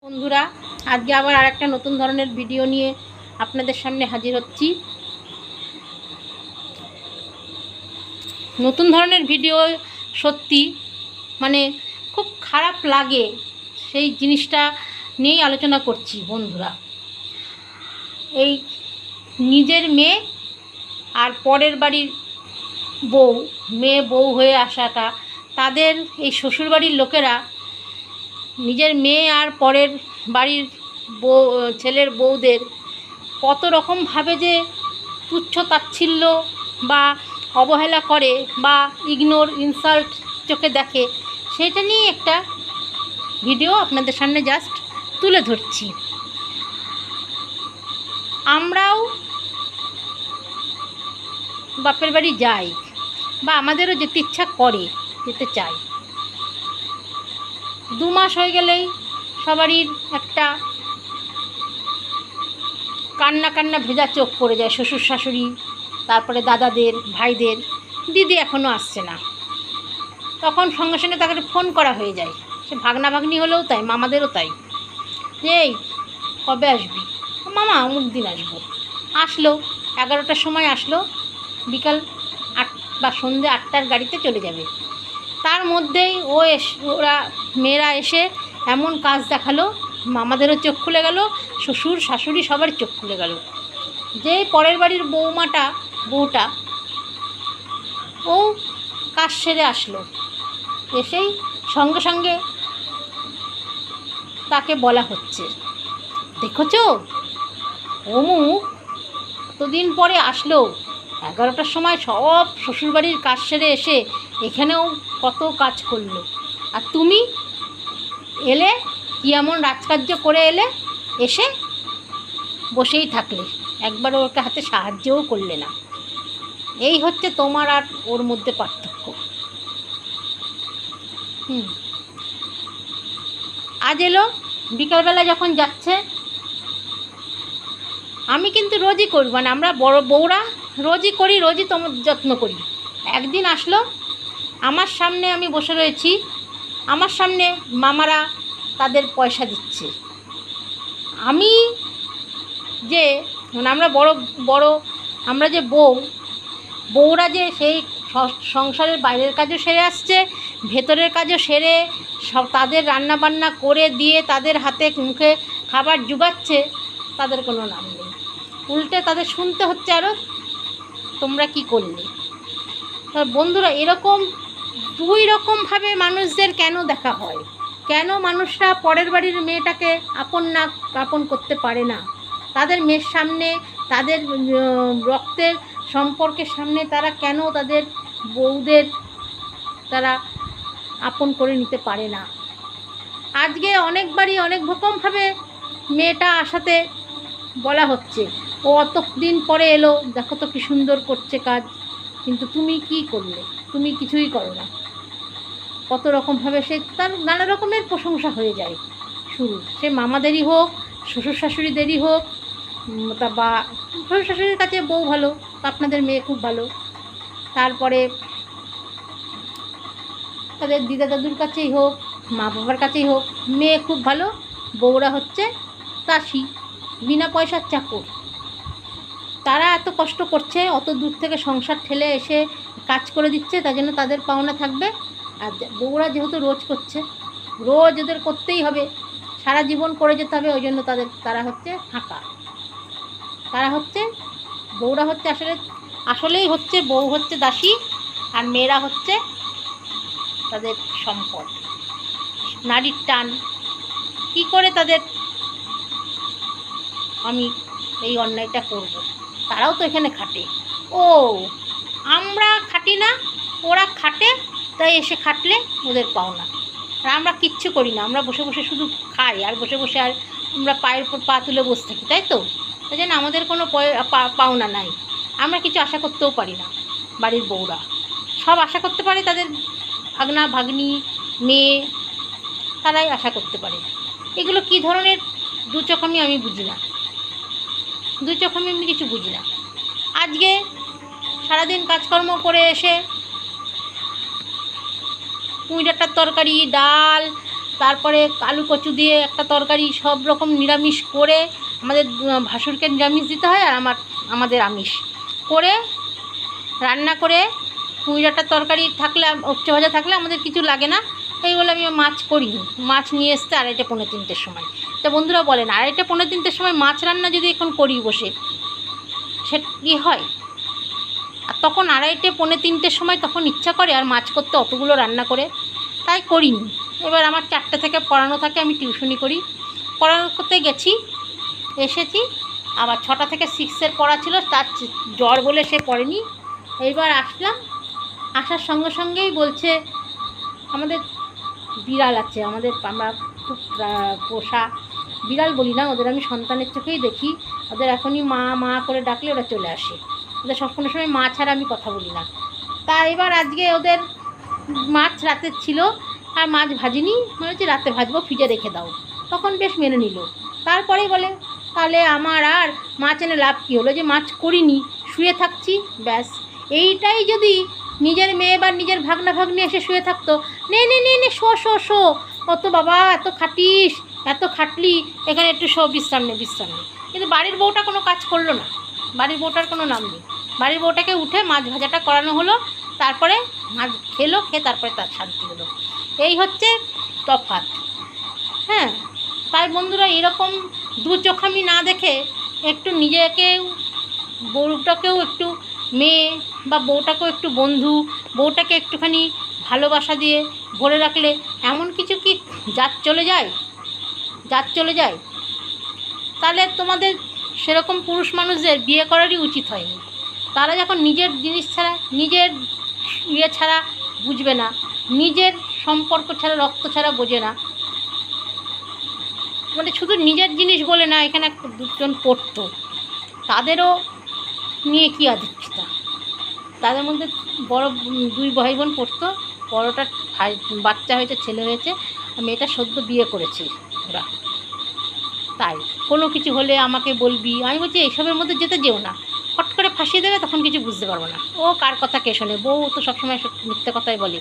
বন্ধুরা, আজকে আবার আরেকটা নতুন ধরনের ভিডিও নিয়ে আপনাদের সামনে হাজির হচ্ছি। নতুন ধরনের ভিডিও সত্যি মানে খুব খারাপ লাগে, সেই জিনিসটা নিয়েই আলোচনা করছি। বন্ধুরা, এই নিজের মেয়ে আর পরের বাড়ির বউ, মেয়ে বউ হয়ে আসাটা, তাদের এই শ্বশুরবাড়ির লোকেরা নিজের মেয়ে আর পরের বাড়ির বউ, ছেলের বউদের কত রকমভাবে যে তুচ্ছ তাচ্ছিল্য বা অবহেলা করে বা ইগনোর, ইনসাল্ট চোখে দেখে, সেটা নিয়ে একটা ভিডিও আপনাদের সামনে জাস্ট তুলে ধরছি। আমরাও বাপের বাড়ি যাই বা আমাদেরও যেতে ইচ্ছা করে, যেতে চাই। 2 মাস হয়ে গেলেই সবারই একটা কান্না কান্না ভেজা চোখ পড়ে যায়, শ্বশুর শাশুড়ি, তারপরে দাদাদের, ভাইদের। দিদি এখনও আসছে না, তখন সঙ্গে সঙ্গে তাকে ফোন করা হয়ে যায়। সে ভাগনা ভাগ্নি হলেও তাই, মামাদেরও তাই, যে এই কবে আসবি মামা, অমুক দিন আসবো। আসলো 11টার সময় আসলো, বিকাল 8 বা সন্ধ্যে 8টার গাড়িতে চলে যাবে। তার মধ্যেই ওরা মেয়েরা এসে এমন কাজ দেখালো, মামাদেরও চোখ খুলে গেল, শ্বশুর শাশুড়ি সবার চোখ খুলে গেল। যে পরের বাড়ির বউটা ও কাজ সেরে আসলো, এসেই সঙ্গে সঙ্গে তাকে বলা হচ্ছে, দেখেছো অমুক কতদিন পরে আসলো, 11টার সময় সব শ্বশুরবাড়ির কাজ সেরে এসে এখানেও কত কাজ করলো, আর তুমি এলে কি এমন রাজকার্য করে এলে, এসে বসেই থাকলে, একবার ওকে হাতে সাহায্যও করলে না। এই হচ্ছে তোমার আর ওর মধ্যে পার্থক্য। আজ এলো, বিকালবেলা যখন যাচ্ছে, আমি কিন্তু রোজই করি, মানে আমরা বড় বউরা রোজই করি, রোজই তোমার যত্ন করি। একদিন আসলো, আমার সামনে আমি বসে রয়েছি, আমার সামনে মামারা তাদের পয়সা দিচ্ছে। আমি যে আমরা আমরা যে বউরা যে সেই সংসারের বাইরের কাজও সেরে আসছে, ভেতরের কাজও সেরে সব তাদের রান্না বান্না করে দিয়ে তাদের হাতে মুখে খাবার জুগাচ্ছে, তাদের কোনো নাম নেই। উল্টে তাদের শুনতে হচ্ছে আরও, তোমরা কি করলে। বন্ধুরা, এরকম 2 রকমভাবে মানুষদের কেন দেখা হয়? কেন মানুষরা পরের বাড়ির মেয়েটাকে আপন করতে পারে না? তাদের মেয়ের সামনে, তাদের রক্তের সম্পর্কের সামনে তারা কেন তাদের বউদের তারা আপন করে নিতে পারে না? আজকে অনেকবারই অনেক রকমভাবে মেয়েটা আসাতে বলা হচ্ছে, ও অত দিন পরে এলো, দেখো তো কি সুন্দর করছে কাজ, কিন্তু তুমি কি করলে? তুমি কিছুই করো না। কত রকমভাবে সে তার নানা রকমের প্রশংসা হয়ে যায় শুরু, সে মামাদেরই হোক, শ্বশুর শাশুড়িদেরই হোক, তা বা শ্বশুর শাশুড়ির কাছে বউ ভালো, আপনাদের মেয়ে খুব ভালো, তারপরে তাদের দিদা দাদুর কাছেই হোক, মা বাবার কাছেই হোক, মেয়ে খুব ভালো, বউরা হচ্ছে দাসী, বিনা পয়সার চাকর। তারা এত কষ্ট করছে, অত দূর থেকে সংসার ঠেলে এসে কাজ করে দিচ্ছে, তার জন্য তাদের পাওনা থাকবে। আর বউরা যেহেতু রোজ করছে, রোজ ওদের করতেই হবে, সারা জীবন করে যেতে হবে, ওই জন্য তারা হচ্ছে ফাঁকা। বউরা হচ্ছে আসলেই হচ্ছে, বউ হচ্ছে দাসী, আর মেয়েরা হচ্ছে তাদের সম্পদ, নারীর টান। কি করে তাদের আমি এই অন্যায়টা করব? তারাও তো এখানে খাটে। ও, আমরা খাটি না, ওরা খাটে, তাই এসে খাটলে ওদের পাওনা। আর আমরা কিচ্ছু করি না, আমরা বসে বসে শুধু খাই, আর বসে বসে আর আমরা পায়ের উপর পা তুলে বসে থাকি, তাই তো? তাই জন্য আমাদের কোনো পাওনা নাই, আমরা কিছু আশা করতেও পারি না। বাড়ির বউরা সব আশা করতে পারে, তাদের ভাগনা ভাগ্নি মেয়ে, তারাই আশা করতে পারে। এগুলো কী ধরনের দুচোখামি আমি বুঝি না, দুচোখামি আমি কিছু বুঝি না। আজকে সারাদিন কাজকর্ম করে এসে পুঁই ডাঁটার তরকারি, ডাল, তারপরে আলু কচু দিয়ে একটা তরকারি, সব রকম নিরামিষ করে, আমাদের ভাসুরকে নিরামিষ দিতে হয় আর আমাদের আমিষ করে রান্না করে, পুঁই ডাঁটার তরকারি থাকলে, উচ্ছে ভাজা থাকলে আমাদের কিছু লাগে না। এই বলে আমি মাছ করিনি। মাছ নিয়ে এসতে 2:30 পৌনে 3টের সময়। তা বন্ধুরা বলেন, 2:30 পৌনে 3টের সময় মাছ রান্না যদি এখন করি বসে, সে কী হয়? আর তখন 2:30 পৌনে 3টের সময় তখন ইচ্ছা করে আর মাছ করতে অতগুলো রান্না করে, তাই করিনি। এবার আমার 4টে থেকে পড়ানো থাকে, আমি টিউশনি করি, পড়ানো করতে গেছি, এসেছি। আবার 6টা থেকে 6-এর পড়া ছিল, তার জ্বর বলে সে পড়েনি। এইবার আসলাম, আসার সঙ্গে সঙ্গেই বলছে, আমাদের বিড়াল আছে, আমরা খুব পোষা বিড়াল বলি না, ওদের আমি সন্তানের চোখেই দেখি। ওদের এখনই মা মা করে ডাকলে ওরা চলে আসে। ওদের সব কোনো সময় মা ছাড়া আমি কথা বলি না। তা এবার আজকে ওদের মাছ রাতের ছিল, আর মাছ ভাজিনি, মনে হচ্ছে রাতে ভাজবো, ফ্রিজে রেখে দাও। তখন বেশ মেনে নিল। তারপরেই বলে, তাহলে আমার আর মাছ এনে লাভ কী হলো, যে মাছ করিনি, শুয়ে থাকছি, ব্যাস। এইটাই যদি নিজের মেয়ে বা নিজের ভাগনা ভাগ্নি এসে শুয়ে থাকতো, নে নে নে নে, শো শো শো, অত বাবা এত খাটিস, এত খাটলি, এখানে একটু শো, বিশ্রাম নে বিশ্রাম নে। কিন্তু বাড়ির বউটা কোনো কাজ করলো না, বাড়ির বউটার কোনো নাম নেই। বাড়ির বউটাকে উঠে মাছ ভাজাটা করানো হলো, তারপরে মাছ খেলো, খেয়ে তারপরে তার শান্তি হলো। এই হচ্ছে তফাৎ। হ্যাঁ, তাই বন্ধুরা, এরকম দু চোখামি না দেখে একটু নিজেকেও, বউটাকেও একটু, মেয়ে বা বউটাকেও একটু বন্ধু, বউটাকে একটুখানি ভালোবাসা দিয়ে ভরে রাখলে এমন কিছু কি জাত চলে যায়? জাত চলে যায়? তাহলে তোমাদের সেরকম পুরুষ মানুষদের বিয়ে করারই উচিত হয়নি। তারা যখন নিজের জিনিস ছাড়া, নিজের ইয়ে ছাড়া বুঝবে না, নিজের সম্পর্ক ছাড়া, রক্ত ছাড়া বোঝে না, মানে শুধু নিজের জিনিস বলে না, এখানে দুজন পড়তো, তাদেরও নিয়ে কী আদিক্ষিতা। তাদের মধ্যে বড় 2 ভাই বোন পড়তো, বড়টার বাচ্চা হয়েছে, ছেলে হয়েছে, আর মেয়েটা সদ্য বিয়ে করেছে ওরা। তাই কোনো কিছু হলে আমাকে বলবি, আমি বলছি এইসবের মধ্যে যেতে যেও না, হট করে ফাঁসিয়ে দেবে, তখন কিছু বুঝতে পারবো না। ও কার কথা কে শোনে, বউ তো সবসময় মিথ্যে কথাই বলে।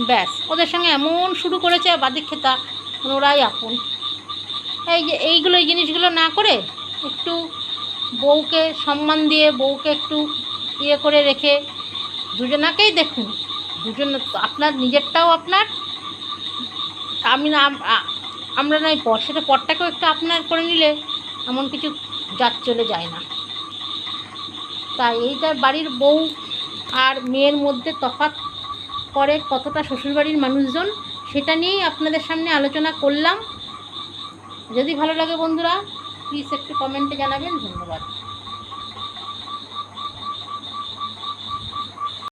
ব্যাস, ওদের সঙ্গে এমন শুরু করেছে বাদিক্ষেতা, ওরাই আপন। এই যে এই জিনিসগুলো না করে একটু বউকে সম্মান দিয়ে, বউকে একটু ইয়ে করে রেখে, দুজনাকেই দেখুন, দুজন, আপনার নিজেরটাও আপনার, আমি না, আমরা নয় পর, সেটা পরটাকেও একটু আপনার করে নিলে এমন কিছু জাত চলে যায় না। তাই এইটা বাড়ির বউ আর মেয়ের মধ্যে তফাৎ করে কতটা শ্বশুরবাড়ির মানুষজন, সেটা নিয়েই আপনাদের সামনে আলোচনা করলাম। যদি ভালো লাগে বন্ধুরা, প্লিজ একটু কমেন্টে জানাবেন। ধন্যবাদ।